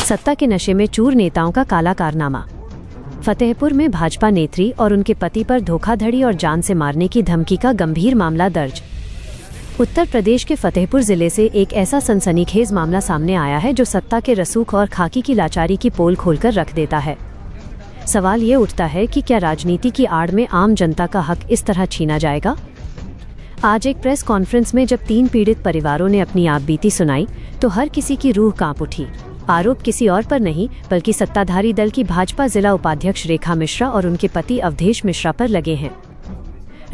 सत्ता के नशे में चूर नेताओं का काला कारनामा। फतेहपुर में भाजपा नेत्री और उनके पति पर धोखाधड़ी और जान से मारने की धमकी का गंभीर मामला दर्ज। उत्तर प्रदेश के फतेहपुर जिले से एक ऐसा सनसनीखेज मामला सामने आया है जो सत्ता के रसूख और खाकी की लाचारी की पोल खोलकर रख देता है। सवाल ये उठता है कि क्या राजनीति की आड़ में आम जनता का हक इस तरह छीना जाएगा? आज एक प्रेस कॉन्फ्रेंस में जब 3 पीड़ित परिवारों ने अपनी आपबीती सुनाई तो हर किसी की रूह कांप उठी। आरोप किसी और पर नहीं बल्कि सत्ताधारी दल की भाजपा जिला उपाध्यक्ष रेखा मिश्रा और उनके पति अवधेश मिश्रा पर लगे हैं।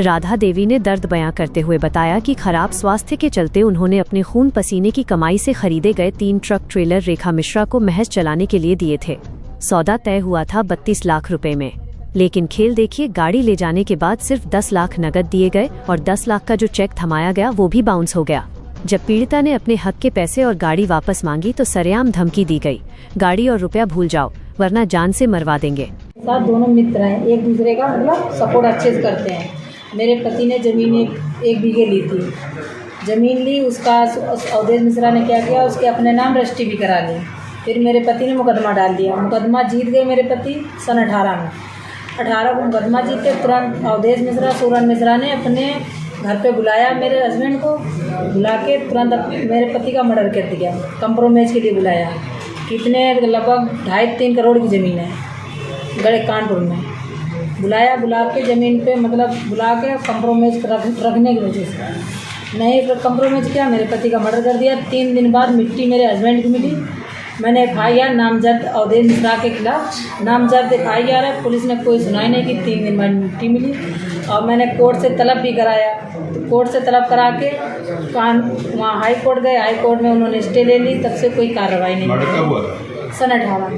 राधा देवी ने दर्द बयां करते हुए बताया कि खराब स्वास्थ्य के चलते उन्होंने अपने खून पसीने की कमाई से खरीदे गए 3 ट्रक ट्रेलर रेखा मिश्रा को महज चलाने के लिए दिए थे। सौदा तय हुआ था 32 लाख रुपए में, लेकिन खेल देखिए, गाड़ी ले जाने के बाद सिर्फ 10 लाख नकद दिए गए और 10 लाख का जो चेक थमाया गया वो भी बाउंस हो गया। जब पीड़िता ने अपने हक के पैसे और गाड़ी वापस मांगी तो सरेआम धमकी दी गई, गाड़ी और रुपया भूल जाओ वरना जान से मरवा देंगे। साथ दोनों मित्र हैं, एक दूसरे का मतलब सपोर्ट अच्छे से करते हैं। मेरे पति ने ज़मीन एक बीघे ली थी, ज़मीन ली, उसका अवधेश मिश्रा ने क्या किया, उसके अपने नाम रजिस्ट्री भी करा ली। फिर मेरे पति ने मुकदमा डाल दिया, मुकदमा जीत गए मेरे पति सन 18 को मुकदमा जीते तुरंत अवधेश मिश्रा सूरन मिश्रा ने अपने घर पे बुलाया, मेरे हस्बैंड को बुला के तुरंत मेरे पति का मर्डर कर दिया। कंप्रोमाइज़ के लिए बुलाया, कितने लगभग 2.5-3 करोड़ की ज़मीन है गड़े कानपुर में। बुला के ज़मीन पे मतलब बुला के कंप्रोमाइज़ रखने की वजह से नहीं कंप्रोमाइज़ किया, मेरे पति का मर्डर कर दिया। 3 दिन बाद मिट्टी मेरे हस्बैंड की मिली। मैंने FIR नामजद अवधेश मिश्रा के खिलाफ नामजद FIR है, पुलिस ने कोई सुनाई नहीं की। 3 दिन बाद मिट्टी मिली और मैंने कोर्ट से तलब भी कराया, तो कोर्ट से तलब करा के वहाँ हाई कोर्ट गए, हाई कोर्ट में उन्होंने स्टे ले ली, तब से कोई कार्रवाई नहीं हुई। सन 18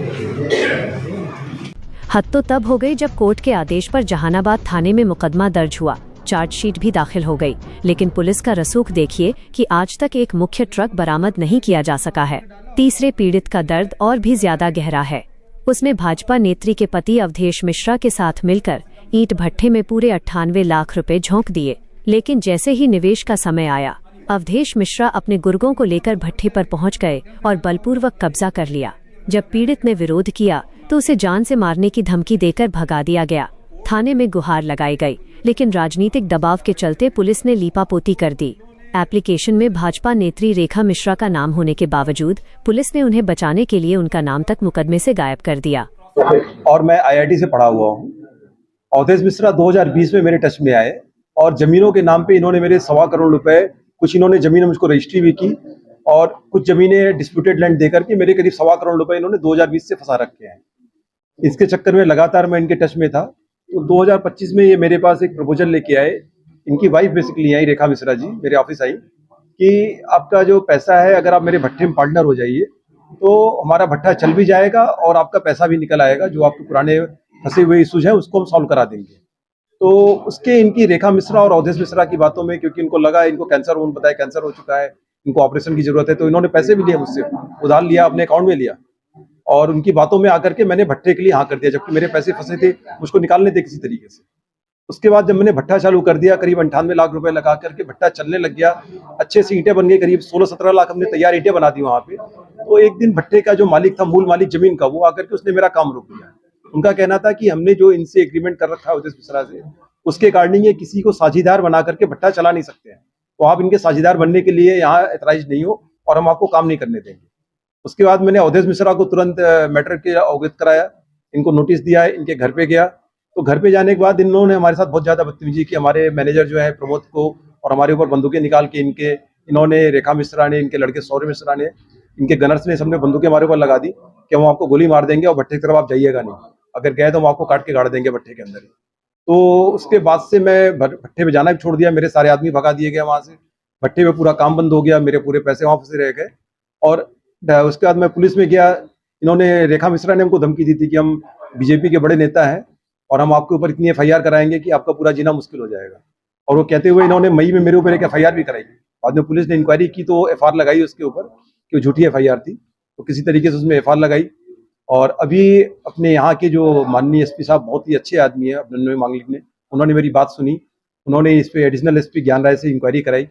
हद तो तब हो गई जब कोर्ट के आदेश पर जहानाबाद थाने में मुकदमा दर्ज हुआ, चार्जशीट भी दाखिल हो गई, लेकिन पुलिस का रसूख देखिए कि आज तक एक मुख्य ट्रक बरामद नहीं किया जा सका है। तीसरे पीड़ित का दर्द और भी ज्यादा गहरा है। उसने भाजपा नेत्री के पति अवधेश मिश्रा के साथ मिलकर ईंट भट्ठे में पूरे 98 लाख रुपए झोंक दिए, लेकिन जैसे ही निवेश का समय आया, अवधेश मिश्रा अपने गुर्गों को लेकर भट्ठे पर पहुंच गए और बलपूर्वक कब्जा कर लिया। जब पीड़ित ने विरोध किया तो उसे जान से मारने की धमकी देकर भगा दिया गया। थाने में गुहार लगाई गई, लेकिन राजनीतिक दबाव के चलते पुलिस ने लीपापोती कर दी। एप्लीकेशन में भाजपा नेत्री रेखा मिश्रा का नाम होने के बावजूद पुलिस ने उन्हें बचाने के लिए उनका नाम तक मुकदमे से गायब कर दिया। और मैं IIT से पढ़ा हुआ हूँ। अवधेश मिश्रा 2020 में मेरे टच में आए और जमीनों के नाम पे इन्होंने मेरे 1.25 करोड़ रुपए, कुछ इन्होंने जमीनें मुझको रजिस्ट्री भी की और कुछ जमीनें डिस्प्यूटेड लैंड देकर के मेरे करीब 1.25 करोड़ रुपए इन्होंने 2020 से फंसा रखे हैं। इसके चक्कर में लगातार मैं इनके टच में था। तो 2025 में ये मेरे पास एक प्रपोजल लेके आए, इनकी वाइफ बेसिकली आई, रेखा मिश्रा जी मेरे ऑफिस आई कि आपका जो पैसा है अगर आप मेरे भट्टे में पार्टनर हो जाइए तो हमारा भट्टा चल भी जाएगा और आपका पैसा भी निकल आएगा, जो आपके पुराने फंसे हुए इश्यूज हैं उसको हम सॉल्व करा देंगे। तो उसके इनकी रेखा मिश्रा और अवधेश मिश्रा की बातों में, क्योंकि इनको लगा इनको कैंसर, उन्होंने बताया कैंसर हो चुका है, इनको ऑपरेशन की जरूरत है, तो इन्होंने पैसे भी लिए मुझसे, उधार लिया, अपने अकाउंट में लिया और उनकी बातों में आकर के मैंने भट्टे के लिए हाँ कर दिया, जबकि मेरे पैसे फंसे थे, मुझको निकालने थे किसी तरीके से। उसके बाद जब मैंने भट्टा चालू कर दिया, करीब 98 लाख रुपए लगा करके भट्टा चलने लग गया, अच्छे से ईंटें बन गई, करीब 16-17 लाख हमने तैयार ईंटें बना दी वहां पे। तो एक दिन भट्टे का जो मालिक था, मूल मालिक जमीन का, वो आकर के उसने मेरा काम रोक दिया। उनका कहना था कि हमने जो इनसे एग्रीमेंट कर रखा है अवधेश मिश्रा से, उसके अकॉर्डिंग ये किसी को साझीदार बना करके भट्टा चला नहीं सकते हैं, तो आप इनके साझीदार बनने के लिए यहाँ एथराइज नहीं हो और हम आपको काम नहीं करने देंगे। उसके बाद मैंने अवधेश मिश्रा को तुरंत मैटर के अवगत कराया, इनको नोटिस दिया, इनके घर पे गया। तो घर पे जाने के बाद इन्होंने हमारे साथ बहुत ज्यादा बदतमीजी की। हमारे मैनेजर जो है प्रमोद को और हमारे ऊपर बंदूकें निकाल के इन्होंने रेखा मिश्रा ने, इनके लड़के सौर्य मिश्रा ने, इनके गनर्स ने, सबने बंदूकें हमारे ऊपर लगा दी कि हम आपको गोली मार देंगे और भट्टे की तरफ आप जाइएगा नहीं, अगर गए तो हम आपको काट के गाड़ देंगे भट्टे के अंदर ही। तो उसके बाद से मैं भट्टे पे जाना भी छोड़ दिया, मेरे सारे आदमी भगा दिए गए वहां से, भट्टे में पूरा काम बंद हो गया, मेरे पूरे पैसे वहां फंसे रह गए। और उसके बाद मैं पुलिस में गया, इन्होंने, रेखा मिश्रा ने हमको धमकी दी थी कि हम बीजेपी के बड़े नेता हैं और हम आपके ऊपर इतनी FIR कराएंगे कि आपका पूरा जीना मुश्किल हो जाएगा। और वो कहते हुए इन्होंने मई में मेरे ऊपर एक FIR भी कराई। बाद में पुलिस ने इंक्वायरी की तो FR लगाई उसके ऊपर कि वो झूठी FIR थी, तो किसी तरीके से उसमें FR लगाई। और अभी अपने यहाँ के जो माननीय SP साहब बहुत ही अच्छे आदमी है, अभिनंदन मांगलिक ने, उन्होंने मेरी बात सुनी, उन्होंने इस पे एडिशनल SP ज्ञान राय से इंक्वायरी कराई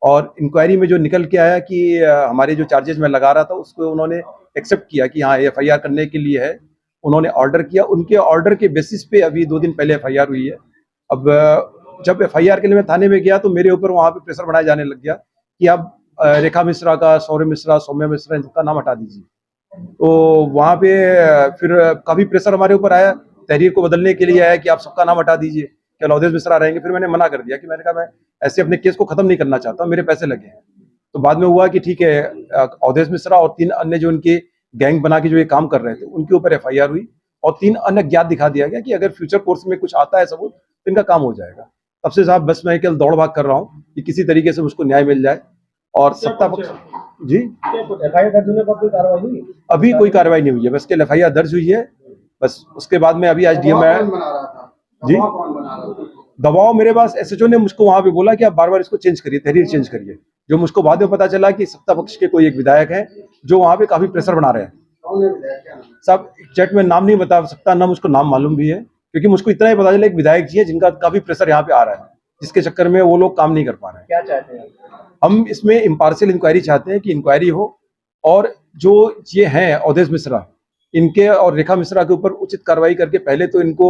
और इंक्वायरी में जो निकल के आया कि हमारे जो चार्जेस मैं लगा रहा था उसको उन्होंने एक्सेप्ट किया कि हाँ एफआईआर करने के लिए है, उन्होंने ऑर्डर किया। उनके ऑर्डर के बेसिस पे अभी 2 दिन पहले एफआईआर हुई है। अब जब एफआईआर के लिए मैं थाने में गया तो मेरे ऊपर वहाँ पे प्रेशर बनाया जाने लग गया कि आप रेखा मिश्रा का, सौर्य मिश्रा, सौम्या मिश्रा, इनका नाम हटा दीजिए। तो वहाँ पे फिर काफी प्रेशर हमारे ऊपर आया, तहरीर को बदलने के लिए आया कि आप सबका नाम हटा दीजिए, क्या अवधेश मिश्रा रहेंगे। फिर मैंने मना कर दिया कि मैंने कहा मैं ऐसे अपने केस को खत्म नहीं करना चाहता, मेरे पैसे लगे हैं। तो बाद में हुआ कि ठीक है, अवधेश मिश्रा और 3 अन्य जो उनके गैंग बना के जो ये काम कर रहे थे उनके ऊपर एफआईआर हुई और 3 अन्य ज्ञात दिखा दिया गया कि अगर फ्यूचर कोर्स में कुछ आता है सबूत तो इनका काम हो जाएगा। तब से साहब बस मैं कल दौड़ भाग कर रहा हूँ कि किसी तरीके से मुझको न्याय मिल जाए। और सत्ता पक्ष जी एफआईआर दर्ज होने पर कोई कार्रवाई हुई? अभी कोई कार्रवाई नहीं हुई है, बस कल एफआईआर दर्ज हुई है बस। उसके बाद में अभी आज डीएम आया जी। दबाव मेरे पास एसएचओ ने मुझको वहां पे बोला कि आप बार बार इसको चेंज करिए, तहरीर चेंज करिए। जो मुझको बाद में पता चला कि सत्ता पक्ष के कोई एक विधायक है जो वहां पे काफी प्रेशर बना रहे हैं। साहब चैट में नाम नहीं बता सकता, ना मुझको नाम मालूम भी है, क्योंकि मुझको इतना ही पता चला एक विधायक जी है जिनका काफी प्रेशर यहाँ पे आ रहा है, जिसके चक्कर में वो लोग काम नहीं कर पा रहे हैं। क्या चाहते हैं? हम इसमें इम्पार्शियल इंक्वायरी चाहते हैं कि इंक्वायरी हो और जो ये हैं अवधेश मिश्रा, इनके और रेखा मिश्रा के ऊपर उचित कार्रवाई करके पहले तो इनको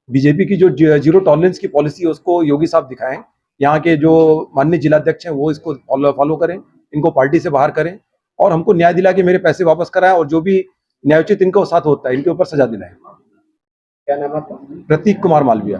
बीजेपी की जो जीरो टॉलरेंस की पॉलिसी है उसको योगी साहब दिखाएं, यहाँ के जो माननीय जिलाध्यक्ष हैं वो इसको फॉलो करें, इनको पार्टी से बाहर करें और हमको न्याय दिला के मेरे पैसे वापस कराएं और जो भी न्यायोचित इनको साथ होता है इनके ऊपर सजा दिलाएं। क्या नाम आपका? प्रतीक कुमार मालविया।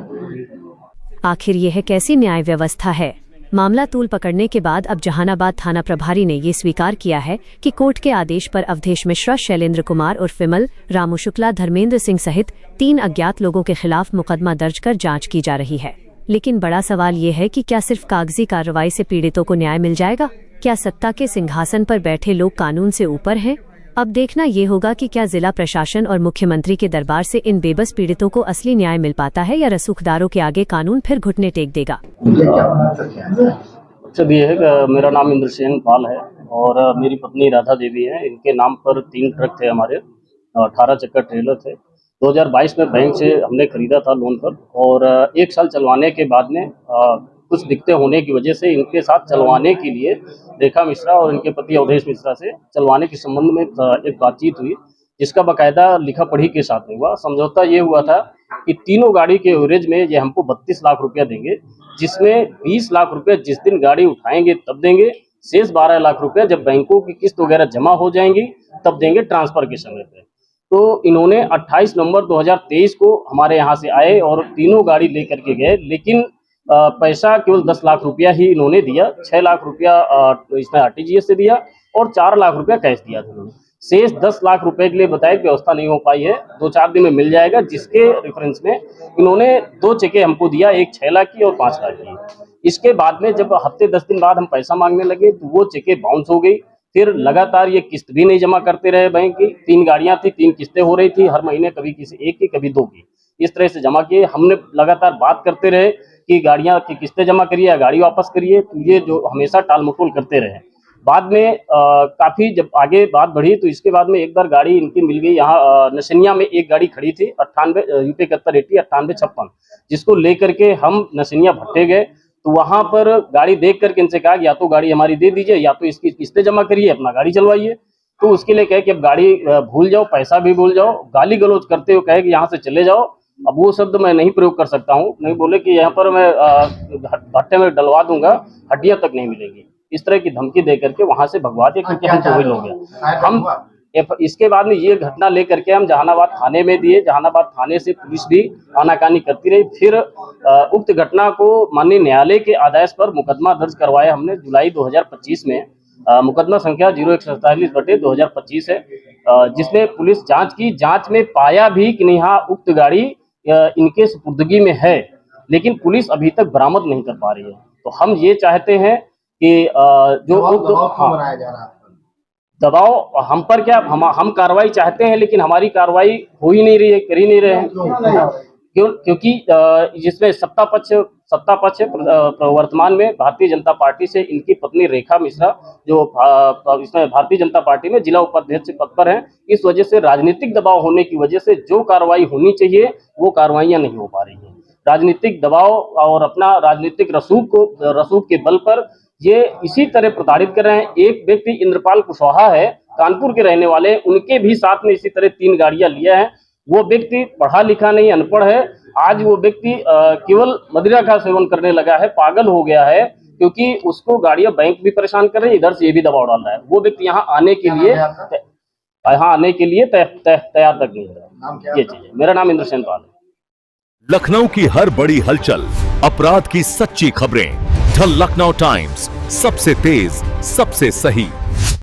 आखिर यह कैसी न्याय व्यवस्था है? मामला तूल पकड़ने के बाद अब जहानाबाद थाना प्रभारी ने ये स्वीकार किया है कि कोर्ट के आदेश पर अवधेश मिश्रा, शैलेंद्र कुमार उर्फ विमल, रामू शुक्ला, धर्मेंद्र सिंह सहित 3 अज्ञात लोगों के खिलाफ मुकदमा दर्ज कर जांच की जा रही है। लेकिन बड़ा सवाल ये है कि क्या सिर्फ कागजी कार्रवाई से पीड़ितों को न्याय मिल जाएगा? क्या सत्ता के सिंहासन पर बैठे लोग कानून से ऊपर हैं? अब देखना ये होगा कि क्या जिला प्रशासन और मुख्यमंत्री के दरबार से इन बेबस पीड़ितों को असली न्याय मिल पाता है या रसूखदारों के आगे कानून फिर घुटने टेक देगा। मकसद ये है कि मेरा नाम इंद्रसेन पाल है और मेरी पत्नी राधा देवी है। इनके नाम पर 3 ट्रक थे हमारे, 18 चक्कर ट्रेलर थे। 2022 में बैंक से हमने खरीदा था लोन पर और 1 साल चलवाने के बाद में कुछ दिक्कतें होने की वजह से इनके साथ चलवाने के लिए रेखा मिश्रा और इनके पति अवधेश मिश्रा से चलवाने के संबंध में एक बातचीत हुई, जिसका बाकायदा लिखा पढ़ी के साथ में हुआ। समझौता ये हुआ था कि तीनों गाड़ी के एवरेज में ये हमको 32 लाख रुपया देंगे, जिसमें 20 लाख रुपया जिस दिन गाड़ी उठाएंगे तब देंगे, शेष 12 लाख रुपया जब बैंकों की किस्त वगैरह जमा हो जाएंगी तब देंगे ट्रांसफर के समय पे। तो इन्होंने 28 नवंबर 2023 को हमारे यहाँ से आए और तीनों गाड़ी लेकर के गए, लेकिन पैसा केवल 10 लाख रुपया ही इन्होंने दिया। 6 लाख रुपया इसमें आरटीजीएस से दिया और 4 लाख रुपया कैश दिया था इन्होंने। शेष 10 लाख रुपए के लिए बताया कि व्यवस्था नहीं हो पाई है, 2-4 दिन में मिल जाएगा, जिसके रेफरेंस में इन्होंने 2 चेकें हमको दिया, एक 6 लाख की और 5 लाख की। इसके बाद में जब हफ्ते 10 दिन बाद हम पैसा मांगने लगे तो वो चेकें बाउंस हो गई। फिर लगातार ये किस्त भी नहीं जमा करते रहे बैंक की। 3 गाड़ियां थी, 3 किस्तें हो रही थी हर महीने, कभी किसी एक की कभी 2 की, इस तरह से जमा किए। हमने लगातार बात करते रहे कि गाड़ियां की किस्तें जमा करिए या गाड़ी वापस करिए, तो ये जो हमेशा टाल मटोल करते रहे। बाद में काफी जब आगे बात बढ़ी तो इसके बाद में एक बार गाड़ी इनकी मिल गई यहाँ नसनिया में। एक गाड़ी खड़ी थी 98 UP 7180 9856, जिसको लेकर के हम नसनिया भट्टे गए। तो वहां पर गाड़ी देख करके इनसे कहा कि या तो गाड़ी हमारी दे दीजिए या तो इसकी किस्तें जमा करिए, अपना गाड़ी चलवाइए। तो उसके लिए कहे कि अब गाड़ी भूल जाओ, पैसा भी भूल जाओ, गाली गलौज करते हुए कहे कि यहाँ से चले जाओ। अब वो शब्द मैं नहीं प्रयोग कर सकता हूँ, नहीं बोले कि यहाँ पर मैं भट्टे में डलवा दूंगा, हड्डियां तक नहीं मिलेंगी, इस तरह की धमकी दे करके वहां से भगवा दिया, क्योंकि हम तो वही लोग हैं। हम इसके बाद में ये घटना लेकर के हम जहानाबाद थाने में दिए। जहानाबाद थाने से पुलिस भी आनाकानी करती रही। फिर उक्त घटना को माननीय न्यायालय के आदेश पर मुकदमा दर्ज करवाया हमने जुलाई 2025 में। मुकदमा संख्या 0147/2025 है, जिसमें पुलिस जांच की। जांच में पाया भी कि नहीं हाँ उक्त गाड़ी इनके सुपुर्दगी में है, लेकिन पुलिस अभी तक बरामद नहीं कर पा रही है। तो हम ये चाहते हैं कि जो बनाया जा रहा है दबाव हम पर, क्या हम कार्रवाई चाहते हैं लेकिन हमारी कार्रवाई हो ही नहीं रही है, कर ही नहीं रहे हैं। क्योंकि जिसमें सत्ता पक्ष वर्तमान में भारतीय जनता पार्टी से इनकी पत्नी रेखा मिश्रा, जो इसमें भारतीय जनता पार्टी में जिला उपाध्यक्ष पद पर हैं, इस वजह से राजनीतिक दबाव होने की वजह से जो कार्रवाई होनी चाहिए वो कार्रवाइयां नहीं हो पा रही हैं। राजनीतिक दबाव और अपना राजनीतिक रसूख के बल पर ये इसी तरह प्रताड़ित कर रहे हैं। एक व्यक्ति इंद्रपाल कुशवाहा है, कानपुर के रहने वाले, उनके भी साथ में इसी तरह 3 गाड़ियां लिया है। वो व्यक्ति पढ़ा लिखा नहीं, अनपढ़ है। आज वो व्यक्ति केवल मदिरा का सेवन करने लगा है, पागल हो गया है, क्योंकि उसको गाड़ियां बैंक भी परेशान कर रही है, इधर से ये भी दबाव डाल रहा है। वो व्यक्ति यहाँ आने के लिए तैयार तक नहीं हो रहा। ये चीज है। मेरा नाम इंद्रसेन पाल है। लखनऊ की हर बड़ी हलचल, अपराध की सच्ची खबरें, द लखनऊ टाइम्स, सबसे तेज, सबसे सही।